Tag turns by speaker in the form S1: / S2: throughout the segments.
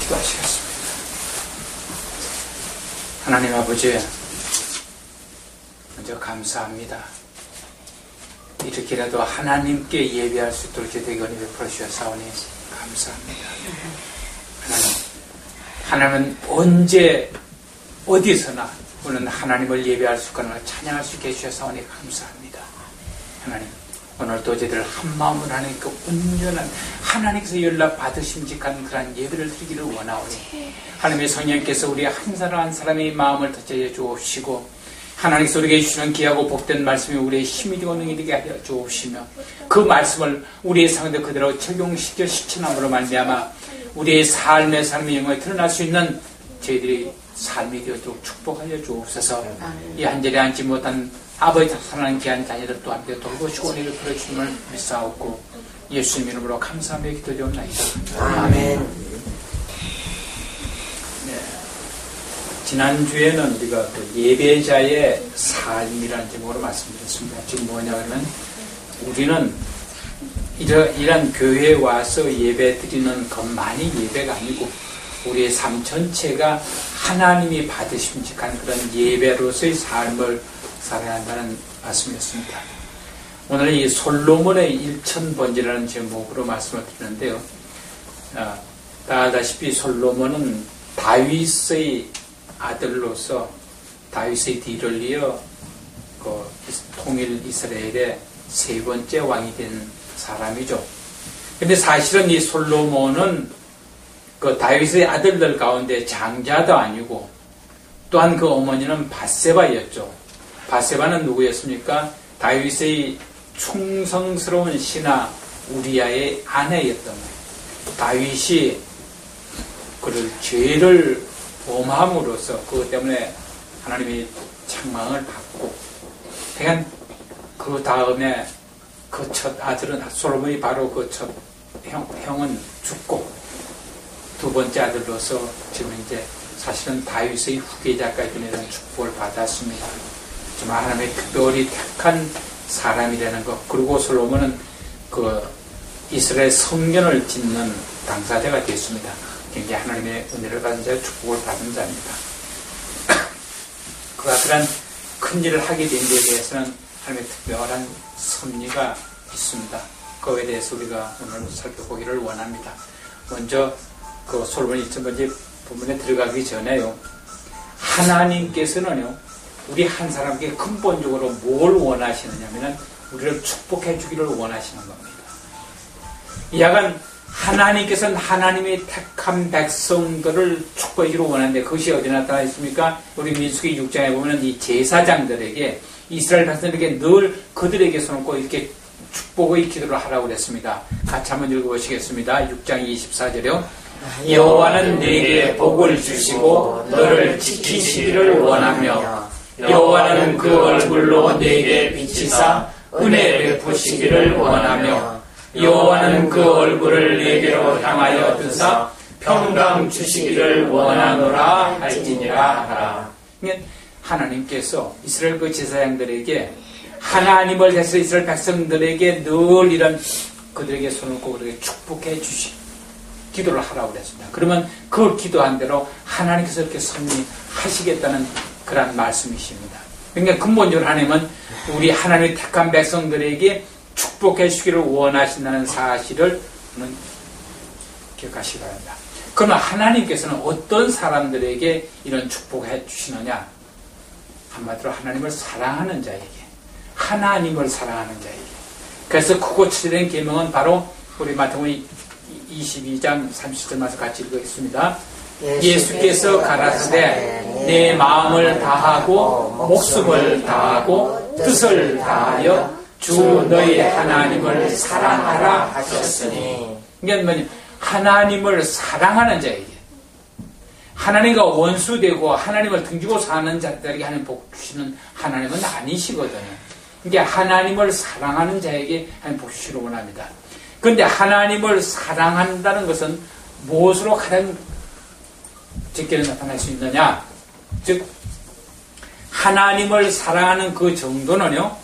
S1: 기도하시겠습니다. 하나님 아버지, 먼저 감사합니다. 이렇게라도 하나님께 예배할 수 있도록 저희에게 은혜 베풀어 주셔사오니 감사합니다. 하나님은 언제 어디서나 우리는 하나님을 예배할 수 있고 찬양할 수 있게 해주셔사오니 감사합니다. 하나님, 오늘도 저희들 한마음으로 하나님께 온전한 하나님께서 연락 받으심직한 그런 예배를 드리기를 원하오니 하나님의 성령께서 우리 한 사람 한 사람의 마음을 터치해 주옵시고 하나님께서 우리에게 주시는 귀하고 복된 말씀이 우리의 힘이 되고 능이 되게 하여 주옵시며 그 말씀을 우리의 상대 그대로 적용시켜 실천함으로 말미암아 우리의 삶의 영광이 드러날 수 있는 저희들이 삶이 되어도록 축복하여 주옵소서. 이 한 자리에 앉지 못한 아버지 사랑하는 귀한 자녀들 또 함께 돌보시고 은혜를 풀어주심을 믿사옵고 예수님 이름으로 감사하며 기도드리옵나이다.
S2: 아멘.
S1: 네. 지난주에는 우리가 그 예배자의 삶이라는 제목으로 말씀드렸습니다. 지금 뭐냐면 우리는 이런 교회에 와서 예배 드리는 것만이 예배가 아니고 우리의 삶 전체가 하나님이 받으심직한 그런 예배로서의 삶을 살아야 한다는 말씀이었습니다. 오늘 이 솔로몬의 일천번제라는 제목으로 말씀을 드리는데요. 다 아다시피 솔로몬은 다윗의 아들로서 다윗의 뒤를 이어 그 통일 이스라엘의 세 번째 왕이 된 사람이죠. 근데 사실은 이 솔로몬은 그 다윗의 아들들 가운데 장자도 아니고 또한 그 어머니는 밧세바였죠. 밧세바는 누구였습니까? 다윗의 충성스러운 신하 우리아의 아내였던 거예요. 다윗이 그를 죄를 범함으로써 그것 때문에 하나님의 책망을 받고 그러니까 그 다음에 그 첫 아들은 솔로몬이 바로 그 첫 형은 죽고 두 번째 아들로서 지금 이제 사실은 다윗의 후계자까지 되는 축복을 받았습니다. 정말 하나님의 특별히 택한 사람이라는 것. 그리고 솔로몬은 그 이스라엘 성전을 짓는 당사자가 됐습니다. 굉장히 하나님의 은혜를 받은 자, 축복을 받은 자입니다. 그가 그런 큰 일을 하게 된 데에 대해서는 하나님의 특별한 섭리가 있습니다. 그에 대해서 우리가 오늘 살펴보기를 원합니다. 먼저 그 솔로몬 1천번째 부분에 들어가기 전에요. 하나님께서는요, 우리 한 사람에게 근본적으로 뭘 원하시느냐면은 우리를 축복해 주기를 원하시는 겁니다. 이야간 하나님께서는 하나님의 택한 백성들을 축복해 주기를 원하는데 그것이 어디 나타나 있습니까? 우리 민수기 6장에 보면 이 제사장들에게 이스라엘 백성들에게 늘 그들에게 손을 이렇게 축복의 기도를 하라고 그랬습니다. 같이 한번 읽어보시겠습니다. 6장 24절이요. 여호와는 네게 복을 주시고 너를 지키시기를 원하며 여호와는 그 얼굴로 네게 비치사 은혜 베푸시기를 원하며 여호와는 그 얼굴을 네게로 향하여 드사 평강 주시기를 원하노라 할지니라 하라. 하나님께서 이스라엘 그 제사장들에게 하나님을 대해서 이스라엘 백성들에게 늘 이런 그들에게 손을 꼽고 그들에게 축복해 기도를 하라고 그랬습니다. 그러면 그 기도한 대로 하나님께서 이렇게 섭리하시겠다는 그런 말씀이십니다. 그러니까 근본적으로 하나님은 우리 하나님의 택한 백성들에게 축복해 주기를 원하신다는 사실을 기억하시기 바랍니다. 그러면 하나님께서는 어떤 사람들에게 이런 축복해 주시느냐? 한마디로 하나님을 사랑하는 자에게, 하나님을 사랑하는 자에게. 그래서 크고 처절한 계명은 바로 우리 마태복음 22장 30절 말씀 같이 읽겠습니다. 예수께서 가라사대 내 마음을 다하고 목숨을 다하고 뜻을 다하여 주 너희 하나님을 사랑하라 하셨으니. 그러니까 뭐냐? 하나님을 사랑하는 자에게, 하나님과 원수되고 하나님을 등지고 사는 자들에게 하나님 복 주시는 하나님은 아니시거든요. 그러니까 하나님을 사랑하는 자에게 하나님 복 주시기를 원합니다. 그런데 하나님을 사랑한다는 것은 무엇으로 가장 적게 나타날 수 있느냐? 즉 하나님을 사랑하는 그 정도는요,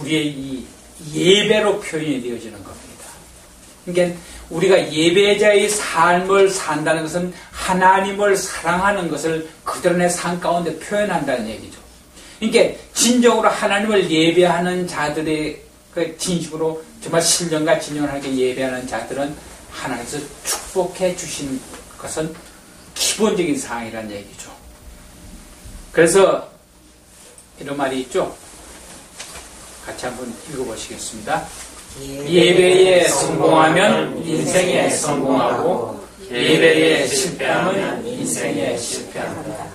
S1: 우리의 이 예배로 표현이 되어지는 겁니다. 그러니까 우리가 예배자의 삶을 산다는 것은 하나님을 사랑하는 것을 그들의 삶 가운데 표현한다는 얘기죠. 그러니까 진정으로 하나님을 예배하는 자들의 진심으로 정말 신령과 진정하게 예배하는 자들은 하나님께서 축복해 주신 것은 기본적인 사항이라는 얘기죠. 그래서 이런 말이 있죠. 같이 한번 읽어보시겠습니다. 예배에 성공하면 인생에 성공하고 예배에 실패하면 인생에 실패한다.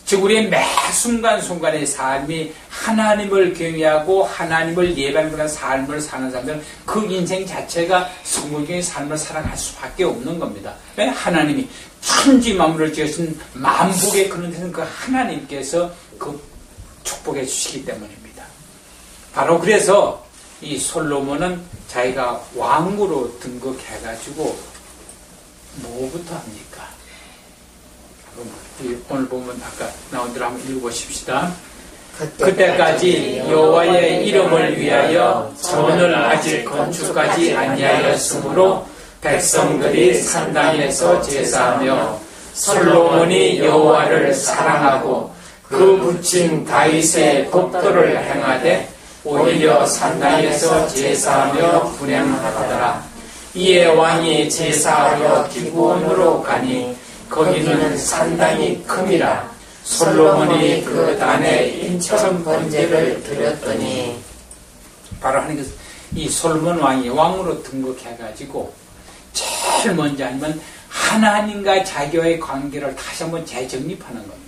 S1: 즉 우리의 매 순간순간의 삶이 하나님을 경외하고 하나님을 예배하는 그런 삶을 사는 사람들은 그 인생 자체가 성공적인 삶을 살아갈 수밖에 없는 겁니다. 왜? 하나님이 천지 만물을 지으신 만복의 그런 데는 그 하나님께서 그 축복해 주시기 때문입니다. 바로 그래서 이 솔로몬은 자기가 왕으로 등극해가지고 뭐부터 합니까? 오늘 보면 아까 나온 대로 한번 읽어보십시다. 그때까지 여호와의 이름을 위하여 전을 아직 건축하지 아니하였으므로 백성들이 산당에서 제사하며 솔로몬이 여호와를 사랑하고 그 부친 다윗의 법도를 행하되 오히려 산당에서 제사하며 분향하더라. 이에 왕이 제사하러 기브온으로 가니 거기는 산당이 큼이라. 솔로몬이 그 단에 인천 번제를 드렸더니 바로 하나님께서 이 솔로몬 왕이 왕으로 등극해가지고 제일 먼저 하면 하나님과 자기와의 관계를 다시 한번 재정립하는 겁니다.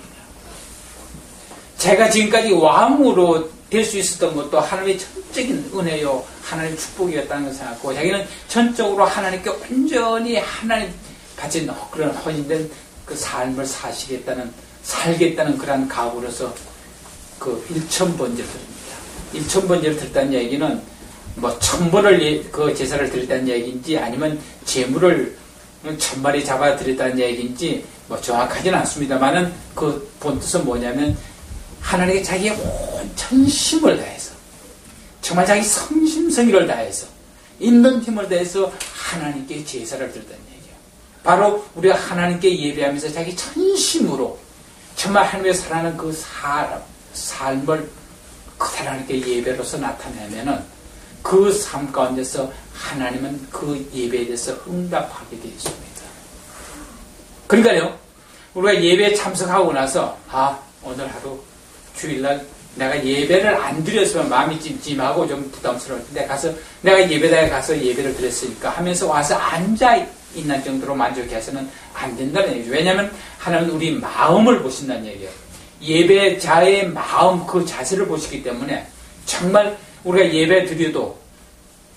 S1: 제가 지금까지 왕으로 될 수 있었던 것도 하나님의 전적인 은혜요, 하나님의 축복이었다는 것을 생각하고 자기는 전적으로 하나님께 온전히 하나님 같이 그런 헌신된 그 삶을 살겠다는 그런 각오로서 그 1,000번제를 드립니다. 1,000번제를 드렸다는 얘기는 뭐 1,000번을 그 제사를 드렸다는 얘기인지 아니면 재물을 1,000마리 잡아 드렸다는 얘기인지 뭐 정확하지는 않습니다만은 그 본뜻은 뭐냐면 하나님께 자기의 온 전심을 다해서 정말 자기 성심성의를 다해서 있는 힘을 다해서 하나님께 제사를 드렸다는 얘기예요. 바로 우리가 하나님께 예배하면서 자기 전심으로 정말 하나님의 사랑하는 그 삶을 그대로 하나님께 예배로서 나타내면은 그 삶 가운데서 하나님은 그 예배에 대해서 응답하게 되어 있습니다. 그러니까요, 우리가 예배에 참석하고 나서 오늘 하루 주일날 내가 예배를 안 드렸으면 마음이 찜찜하고 좀 부담스러울 텐데 내가 예배당에 가서 예배를 드렸으니까 하면서 와서 앉아 있는 정도로 만족해서는 안 된다는 얘기죠. 왜냐하면 하나님은 우리 마음을 보신다는 얘기예요. 예배자의 마음 그 자세를 보시기 때문에 정말 우리가 예배 드려도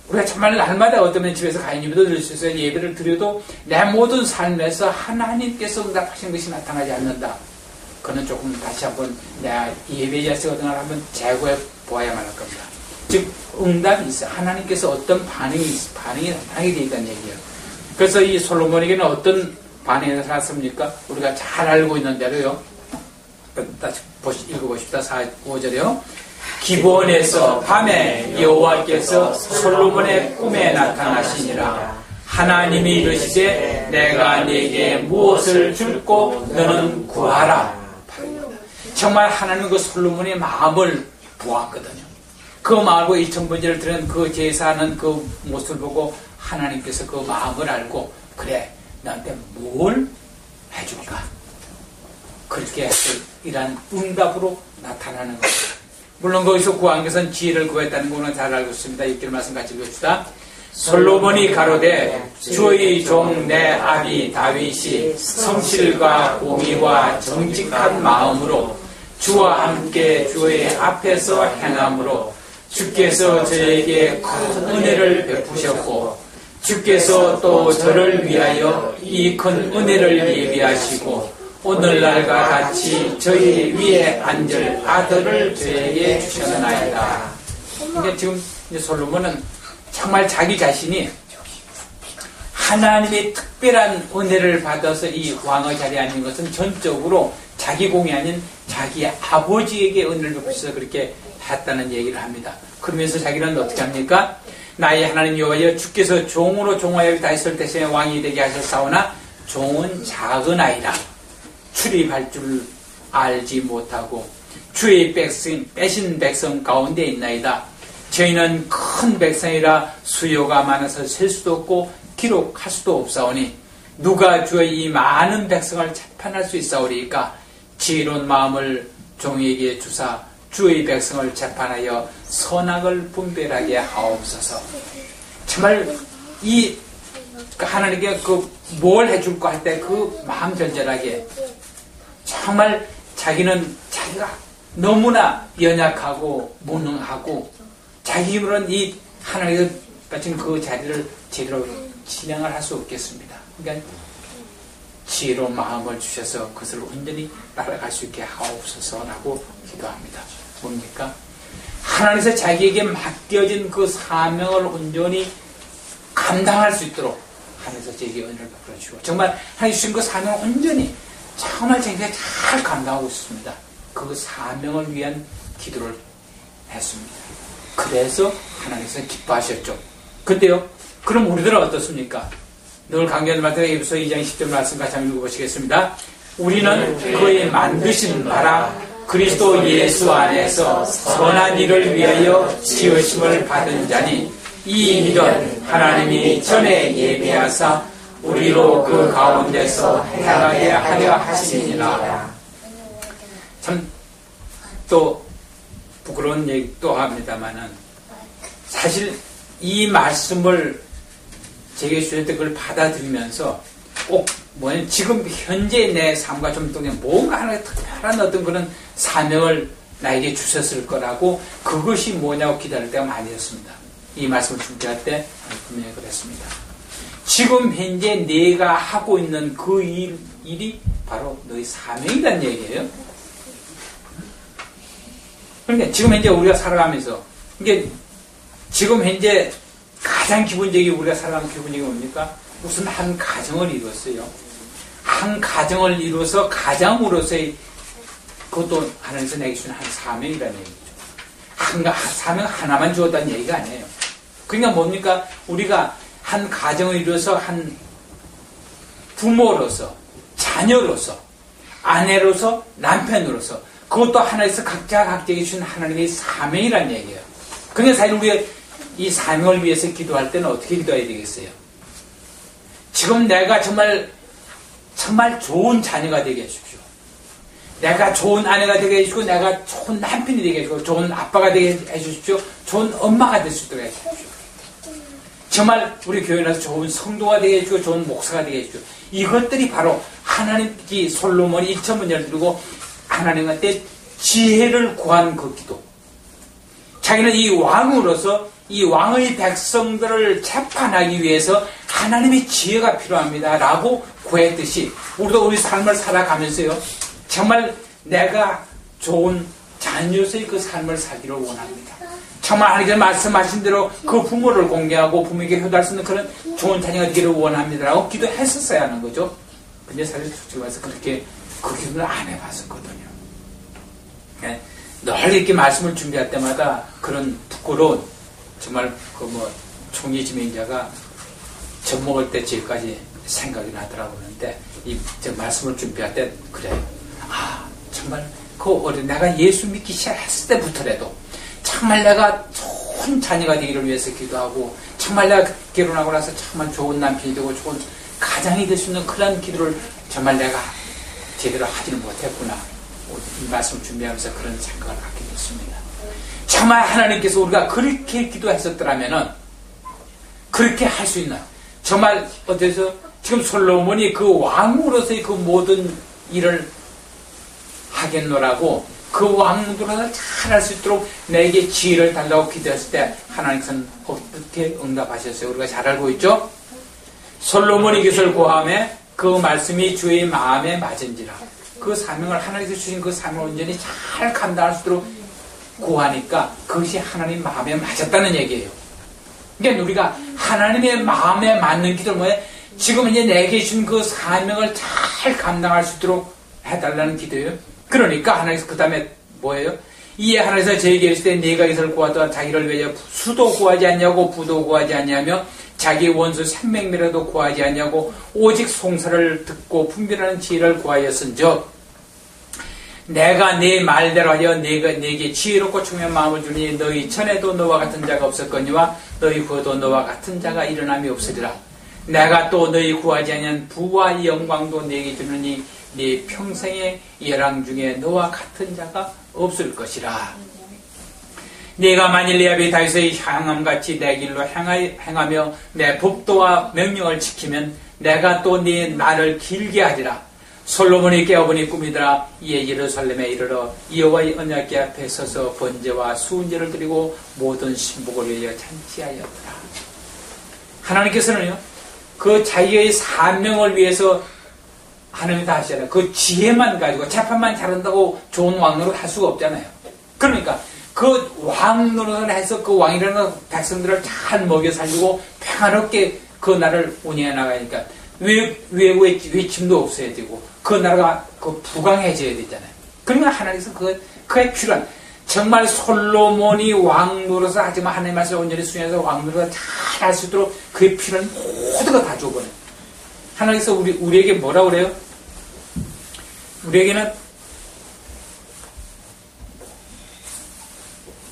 S1: 우리가 정말 날마다 어떤 집에서 가인 예배도 드릴 수 있어요. 예배를 드려도 내 모든 삶에서 하나님께서 응답하신 것이 나타나지 않는다. 그는 조금 다시 한번 내가 예배자에서 어떤 걸 한번 재고해 보아야만 할 겁니다. 즉 응답이 있어요. 하나님께서 어떤 반응이 나타나게 되어 있다는 얘기예요. 그래서 이 솔로몬에게는 어떤 반응이 나타났습니까? 우리가 잘 알고 있는 대로요. 다시 읽어보십시다. 5절이요. 기브온에서 밤에 여호와께서 솔로몬의 꿈에 나타나시니라. 하나님이 이르시되 내가 네게 무엇을 줄고 너는 구하라. 정말 하나님은 그 솔로몬의 마음을 보았거든요. 그 마음으로 1,000번제를 드린 그 제사하는 그 모습을 보고 하나님께서 그 마음을 알고 그래 나한테 뭘 해줄까? 그렇게 이런 응답으로 나타나는 거예요. 물론 거기서 구한 것은 지혜를 구했다는 거는 잘 알고 있습니다. 6절 말씀 같이 읽읍시다. 솔로몬이 가로되 주의 종 내 아비 다윗이 성실과 공의와 정직한 마음으로 주와 함께 주의 앞에서 행함으로 주께서 저에게 큰 은혜를 베푸셨고 주께서 또 저를 위하여 이 큰 은혜를 예비하시고 오늘날과 같이 저희 위에 앉을 아들을 저에게 주셨나이다. 그러니까 지금 솔로몬은 정말 자기 자신이 하나님의 특별한 은혜를 받아서 이 왕의 자리에 앉는 것은 전적으로 자기 공이 아닌 자기 아버지에게 은혜를 베푸셔서 그렇게 했다는 얘기를 합니다. 그러면서 자기는 어떻게 합니까? 나의 하나님 여호와여 주께서 종으로 종하여 다윗을 대신에 왕이 되게 하셨사오나 종은 작은 아이라 출입할 줄 알지 못하고 주의 빼신 백성 가운데 있나이다. 저희는 큰 백성이라 수요가 많아서 셀 수도 없고 기록할 수도 없사오니 누가 주의 이 많은 백성을 재판할 수 있사오리이까. 지혜로운 마음을 종에게 주사 주의 백성을 재판하여 선악을 분별하게 하옵소서. 정말 이 하나님께 뭘 해줄까 할 때 그 마음 절절하게 정말 자기는 자기가 너무나 연약하고 무능하고 자기 힘으로는 이 하나님께 바친 그 자리를 제대로 진행을 할 수 없겠습니다. 그러니까 지혜로운 마음을 주셔서 그것을 온전히 따라갈 수 있게 하옵소서라고 기도합니다. 뭡니까? 하나님께서 자기에게 맡겨진 그 사명을 온전히 감당할 수 있도록 하나님께서 저에게 은혜를 베풀어 주시고 정말 하나님 주신 그 사명을 온전히 정말 자기가 잘 감당하고 있습니다. 그 사명을 위한 기도를 했습니다. 그래서 하나님께서 기뻐하셨죠. 근데요, 그럼 우리들은 어떻습니까? 늘 강조하는 말씀 에베소 2장 10절 말씀 같이 한번 읽어보시겠습니다. 우리는 그의 만드신 바라 그리스도 예수 안에서 선한 일을 위하여 지으심을 받은 자니 이 일은 하나님이 전에 예비하사 우리로 그 가운데서 행하게 하려 하시니라. 참 또 부끄러운 얘기도 합니다만은 사실 이 말씀을 제게 주실 때 그걸 받아들이면서 꼭 지금 현재 내 삶과 좀 그냥 뭔가 하나의 특별한 어떤 그런 사명을 나에게 주셨을 거라고 그것이 뭐냐고 기다릴 때가 많이었습니다. 이 말씀을 준비할 때 분명히 그랬습니다. 지금 현재 내가 하고 있는 그 일이 바로 너의 사명이라는 얘기예요. 그러니까 지금 현재 우리가 살아가면서 이게 지금 현재 가장 기본적인 우리가 살아가는 기본적인 뭡니까? 무슨 한 가정을 이뤘어요. 한 가정을 이루어서 가장으로서의 그것도 하나님께서 내게 주신 한 사명이라는 얘기죠. 사명 하나만 주었다는 얘기가 아니에요. 그러니까 뭡니까? 우리가 한 가정을 이루어서 한 부모로서, 자녀로서, 아내로서, 남편으로서 그것도 하나에서 각자에게 주신 하나님의 사명이라는 얘기예요. 그러니까 사실 우리가 이 사명을 위해서 기도할 때는 어떻게 기도해야 되겠어요? 지금 내가 정말 좋은 자녀가 되게 해주십시오. 내가 좋은 아내가 되게 해주시고 내가 좋은 남편이 되게 해주시고 좋은 아빠가 되게 해주십시오. 좋은 엄마가 될 수 있도록 해주십시오. 정말 우리 교회에 나서 좋은 성도가 되게 해주고 좋은 목사가 되게 해주고 이것들이 바로 하나님께 솔로몬이 1,000번을 드리고 하나님한테 지혜를 구한 그 기도. 자기는 이 왕으로서 이 왕의 백성들을 재판하기 위해서 하나님의 지혜가 필요합니다 라고 구했듯이 우리도 우리 삶을 살아가면서요 정말 내가 좋은 자녀로서의 그 삶을 살기를 원합니다. 정말 하나님께서 말씀하신 대로 그 부모를 공경하고 부모에게 효도할 수 있는 그런 좋은 자녀가 되기를 원합니다 라고 기도했었어야 하는 거죠. 근데 사실 솔직히 말해서 그렇게 그 기도를 안 해봤었거든요. 네? 늘 이렇게 말씀을 준비할 때마다 그런 부끄러운 정말 총리 지명자가 젖 먹을 때 지금까지 생각이 나더라고 그러는데 저 말씀을 준비할 때 그래요. 정말 내가 예수 믿기 시작했을 때부터라도 정말 내가 좋은 자녀가 되기를 위해서 기도하고 정말 내가 결혼하고 나서 정말 좋은 남편이 되고 좋은 가장이 될 수 있는 그런 기도를 정말 내가 제대로 하지는 못했구나. 이 말씀을 준비하면서 그런 생각을 갖게 됐습니다. 정말 하나님께서 우리가 그렇게 기도했었더라면은 그렇게 할 수 있나? 정말 어때서 지금 솔로몬이 그 왕으로서의 그 모든 일을 하겠노라고 그 왕으로서 잘할 수 있도록 내게 지혜를 달라고 기도했을 때 하나님께서는 어떻게 응답하셨어요? 우리가 잘 알고 있죠? 솔로몬이 그것을 구하며 그 말씀이 주의 마음에 맞은지라. 그 사명을 하나님께서 주신 그 사명을 온전히 잘 감당할 수 있도록 구하니까 그것이 하나님 마음에 맞았다는 얘기예요. 그러니까 우리가 하나님의 마음에 맞는 기도를 뭐예요? 지금 이제 내게 주신 그 사명을 잘 감당할 수 있도록 해달라는 기도예요. 그러니까 하나님께서 그 다음에 뭐예요? 이에 하나님께서 저에게 이르시되 네가 이것을 구하더라 자기를 위하여 수도 구하지 않냐고 부도 구하지 않냐며 자기 원수 생명이라도 구하지 않냐고 오직 송사를 듣고 분별하는 지혜를 구하였은즉 내가 네 말대로 하여 네게 지혜롭고 총명한 마음을 주니 너희 전에도 너와 같은 자가 없었거니와 너희 후에도 너와 같은 자가 일어남이 없으리라. 내가 또 너희 구하지 아니한 부와 영광도 네게 주느니 네 평생의 열왕 중에 너와 같은 자가 없을 것이라. 네가 만일 내 아비 다윗의 향함같이 내 길로 행하며 내 법도와 명령을 지키면 내가 또 네 날을 길게 하리라. 솔로몬이 깨어보니 꿈이더라. 이에 예루살렘에 이르러 여호와의 언약궤 앞에 서서 번제와 수은제를 드리고 모든 신복을 위하여 잔치하였더라. 하나님께서는요, 그 자기의 사명을 위해서 하나님이 다 하시잖아요. 그 지혜만 가지고 재판만 잘한다고 좋은 왕노릇 할 수가 없잖아요. 그러니까 그 왕노릇을 해서 그 왕이라는 백성들을 잘 먹여 살리고 평안롭게 그 나라를 운영해 나가니까 외침도 없어야 되고 그 나라가 그 부강해져야 되잖아요. 그러니까 하나님께서 그에 필요한 정말 솔로몬이 왕노릇을 하지만 하나님 말씀을 온전히 수행해서 왕노릇을 잘 할 수 있도록 그에 필요한 모든 거 다 줘버려요. 하나님께서 우리에게 뭐라 그래요? 우리에게는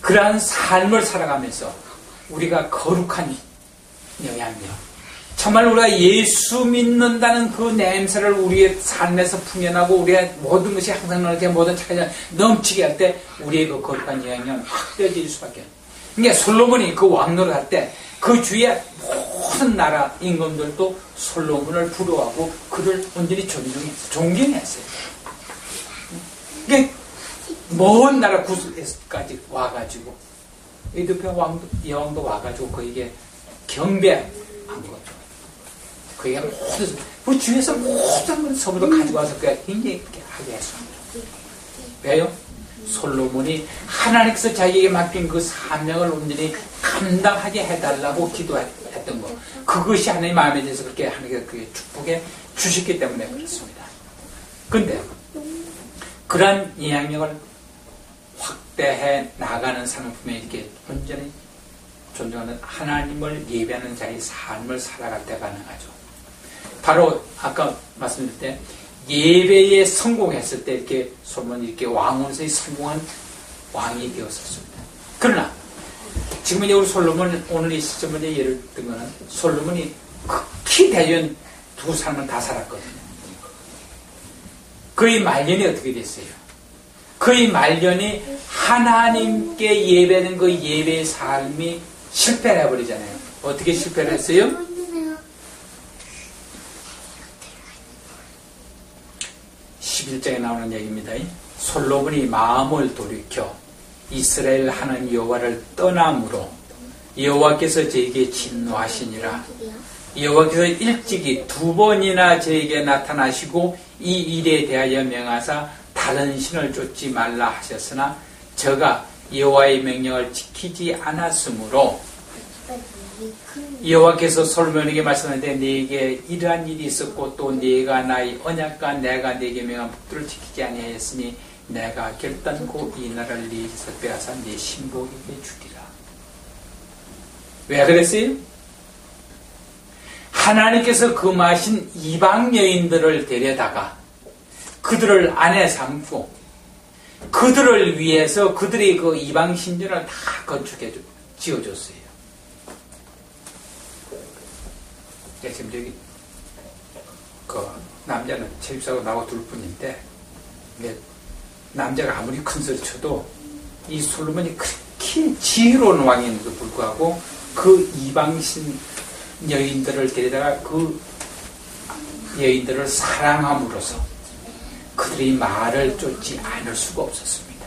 S1: 그러한 삶을 살아가면서 우리가 거룩한 영향력, 정말 우리가 예수 믿는다는 그 냄새를 우리의 삶에서 풍겨나고 우리의 모든 것이 항상 이렇게 모든 차가 넘치게 할 때 우리의 그 거룩한 영향력은 확대해질 수밖에 없어요. 그러니까 솔로몬이 그 왕노릇 할 때 그 주위에 모든 나라 임금들도 솔로몬을 부러워하고 그를 온전히 존경했어요. 그러니까 먼 나라 구스까지 와가지고 에디오피아 여왕도 와가지고 그에게 경배한 거죠. 그에게 모든 그 주위에서 모든 선물을 가지고 와서 그가 굉장히 이렇게 하게 했습니다. 왜요? 솔로몬이 하나님께서 자기에게 맡긴 그 사명을 온전히 감당하게 해달라고 기도했던 거, 그것이 하나님 마음에 대해서 그렇게 하나님께서 그게 축복해 주셨기 때문에 그렇습니다. 그런데 그러한 영향력을 확대해 나가는 산업품에 이렇게 온전히 존중하는 하나님을 예배하는 자의 삶을 살아갈 때 가능하죠. 바로 아까 말씀드릴 때 예배에 성공했을 때 이렇게 솔로몬이 이렇게 왕으로서 성공한 왕이 되었었습니다. 그러나 지금 이제 우리 솔로몬 오늘 이 시점을 예를 들면 솔로몬이 극히 대전 두 사람은 다 살았거든요. 그의 말년이 어떻게 됐어요? 그의 말년이 하나님께 예배하는 그 예배의 삶이 실패를 해버리잖아요. 어떻게 실패를 했어요? 11장에 나오는 얘기입니다. 솔로몬이 마음을 돌이켜 이스라엘 하나님 여호와를 떠남으로 여호와께서 저에게 진노하시니라. 여호와께서 일찍이 2번이나 저에게 나타나시고 이 일에 대하여 명하사 다른 신을 쫓지 말라 하셨으나 저가 여호와의 명령을 지키지 않았으므로 여호와께서 솔로몬에게 말씀하는데 네게 이러한 일이 있었고 또 네가 나의 언약과 내가 네게 명한 법도를 지키지 아니하였으니 내가 결단코 이 나라를 네에게서 빼앗아 네 신복에게 주리라. 왜 그랬어요? 하나님께서 금하신 이방 여인들을 데려다가 그들을 아내 삼고 그들을 위해서 그들의 그 이방 신전을 다 건축해 지어줬어요. 지금 저기 그 남자는 집사고 나하고 둘 뿐인데 남자가 아무리 큰 소리 쳐도 이 솔로몬이 그렇게 지혜로운 왕인데도 불구하고 그 이방신 여인들을 데려다가 그 여인들을 사랑함으로써 그들의 말을 쫓지 않을 수가 없었습니다.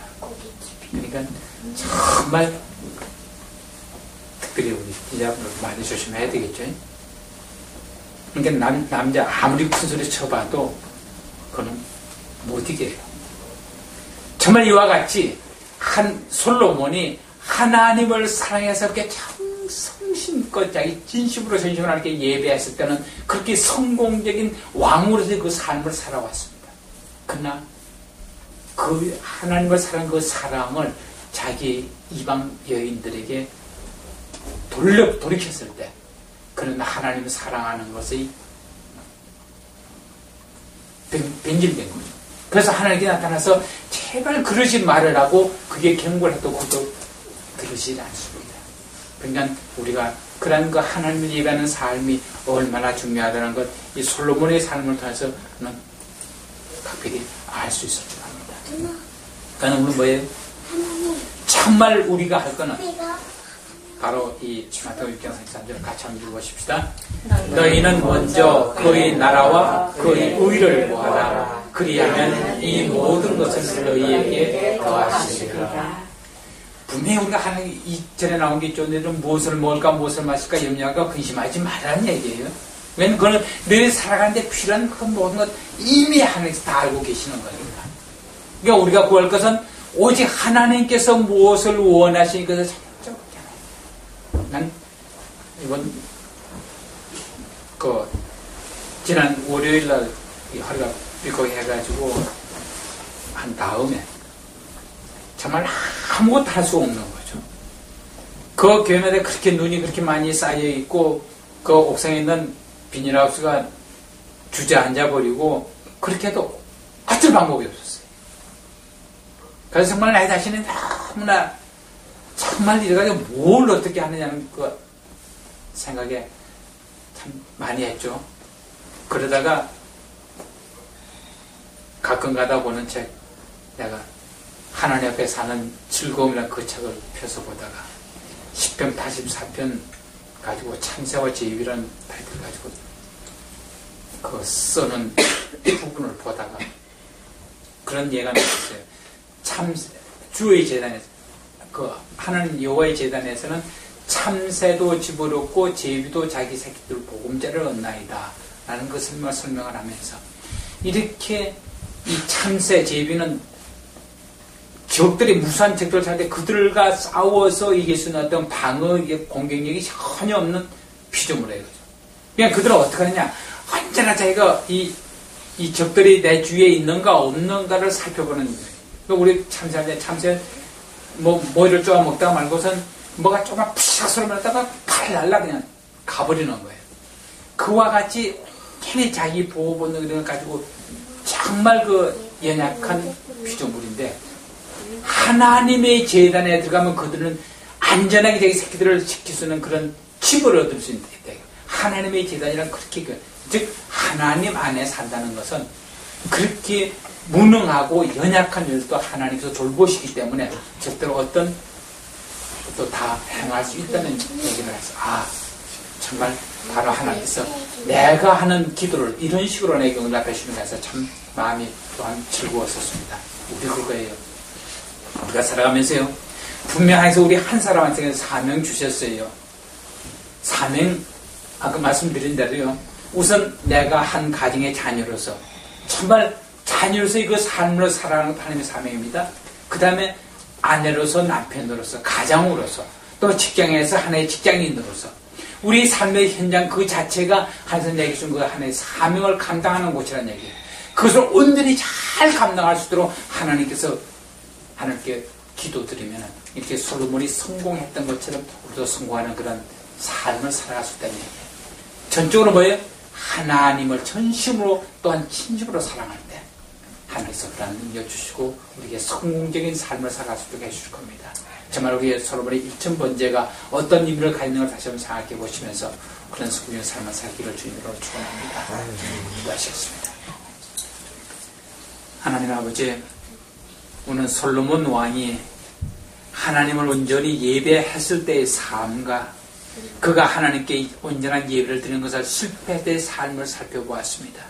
S1: 그러니까 정말 특별히 우리 기자분들 많이 조심해야 되겠죠. 그러니까 남자 아무리 큰 소리 쳐봐도 그거는 못 이겨요. 정말 이와 같이 한 솔로몬이 하나님을 사랑해서 그렇게 성심껏 자기 진심으로 전심을 하나님께 예배했을 때는 그렇게 성공적인 왕으로서의 그 삶을 살아왔습니다. 그러나 그 하나님을 사랑한 그 사랑을 자기 이방 여인들에게 돌이켰을 때 그는 하나님을 사랑하는 것이 변질된 거죠. 그래서 하나님께 나타나서 제발 그러지 말으라고 그게 경고를 해도 그것도 들으지 않습니다. 그러니까 우리가 그런 그 하나님을 예배하는 삶이 얼마나 중요하다는 것, 이 솔로몬의 삶을 통해서는 각별히 알 수 있을 줄 압니다. 그러니까 오늘 뭐예요? 정말 우리가 할 거는 바로 이 마태복음 6장 33절 같이 한번 읽어보십시다. 너희는 먼저 그의 나라와 그의 의를 구하라. 그리하면 이 모든 것을 너희에게 더하시리라. 분명히 우리가 하나님 이전에 나온 게 있죠. 너희는 무엇을 먹을까 무엇을 마실까 염려할까 근심하지 말라는 얘기예요. 왜냐면 그거는 너희 살아가는데 필요한 그 모든 것 이미 하나님께서 다 알고 계시는 거니까. 그러니까 우리가 구할 것은 오직 하나님께서 무엇을 원하시는 것을 찾아보게 하나요. 난 이번 지난 월요일날 허리가 삐걱해가지고 한 다음에 정말 아무것도 할 수 없는 거죠. 그 교회마다 그렇게 눈이 그렇게 많이 쌓여 있고 그 옥상에 있는 비닐하우스가 주저앉아 버리고 그렇게 해도 어쩔 방법이 없었어요. 그래서 정말 나 자신은 너무나 정말 이래가지고 뭘 어떻게 하느냐는 그 생각에 참 많이 했죠. 그러다가 가끔 가다 보는 책, 내가 하나님 앞에 사는 즐거움이라는 그 책을 펴서 보다가 10편 84편 가지고 참새와 제입이라는 타이틀 가지고 그 써는 부분을 보다가 그런 예가 나왔어요. 주의 재단에서 그 하나님 여호와의 재단에서는 참새도 집어넣고 제비도 자기 새끼들 보금자를 얻나이다 라는 그 설명을 하면서 이렇게 이 참새 제비는 적들이 무수한 적들을 찾는데 그들과 싸워서 이길 수 있는 어떤 방어 공격력이 전혀 없는 피조물이에요. 그냥 그들은 어떻게 하느냐, 언제나 자기가 이 적들이 내 주위에 있는가 없는가를 살펴보는 거예요. 우리 참새 뭐를 쪼아 먹다가 말고선 뭐가 조금 푸샥 소리 나다가 팔 날라 그냥 가버리는 거예요. 그와 같이 괜히 자기 보호 본능을 가지고 정말 그 연약한 피조물인데 하나님의 재단에 들어가면 그들은 안전하게 자기 새끼들을 지킬 수 있는 그런 힘을 얻을 수 있다. 하나님의 재단이란 그렇게 즉 하나님 안에 산다는 것은 그렇게 무능하고 연약한 일도 하나님께서 돌보시기 때문에 적대로 어떤 또 다 행할 수 있다는 얘기를 해서 정말 바로 하나님께서 내가 하는 기도를 이런 식으로 내게 응답해 주시는 것에서 참 마음이 또한 즐거웠었습니다. 우리 그거예요. 우리가 살아가면서요 분명해서 우리 한 사람한테 사명 주셨어요. 사명 아까 말씀드린 대로요 우선 내가 한 가정의 자녀로서 정말 자녀로서 그 삶을 살아가는 하나님의 사명입니다. 그 다음에 아내로서 남편으로서 가장으로서 또 직장에서 하나의 직장인으로서 우리 삶의 현장 그 자체가 하나님께서 내게 준 그 하나의 사명을 감당하는 곳이라는 얘기예요. 그것을 온전히 잘 감당할 수 있도록 하나님께서 하나님께 기도드리면 이렇게 솔로몬이 성공했던 것처럼 우리도 성공하는 그런 삶을 살아갈 수 있다는 얘기예요. 전적으로 뭐예요? 하나님을 전심으로 또한 진심으로 사랑할 때 하나님께서 그런 능력 주시고 우리에게 성공적인 삶을 살아갈 수 있도록 해주실 겁니다. 정말 우리 솔로몬의 1000번째가 어떤 의미를 가지는 걸 다시 한번 생각해 보시면서 그런 성공적인 삶을 살기를 주님으로 축원합니다. 기도하시겠습니다. 하나님 아버지, 오늘 솔로몬 왕이 하나님을 온전히 예배했을 때의 삶과 그가 하나님께 온전한 예배를 드리는 것을 실패할 때의 삶을 살펴보았습니다.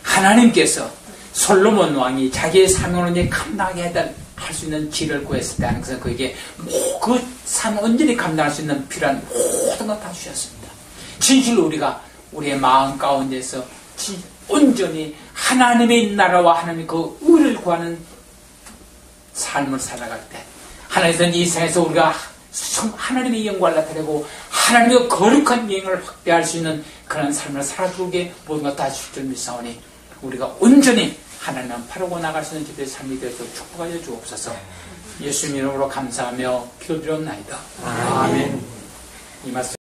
S1: 하나님께서 솔로몬 왕이 자기의 사명을 온전히 감당하게 할 수 있는 지혜를 구했을 때 하나님께서 그에게 그 삶을 온전히 감당할 수 있는 필요한 모든 것 다 주셨습니다. 진실로 우리가 우리의 마음 가운데서 온전히 하나님의 나라와 하나님의 그 의를 구하는 삶을 살아갈 때 하나님께서는 이 세상에서 우리가 하나님의 영광을 나타내고 하나님의 거룩한 영광을 확대할 수 있는 그런 삶을 살아가게 모든 것 다 주실 줄 믿사오니 우리가 온전히 하나님을 바라고 나갈 수 있는 기도의 삶이 되어서 축복하여 주옵소서. 예수님 이름으로 감사하며 기도드렸나이다.
S2: 아멘.
S1: 이 말씀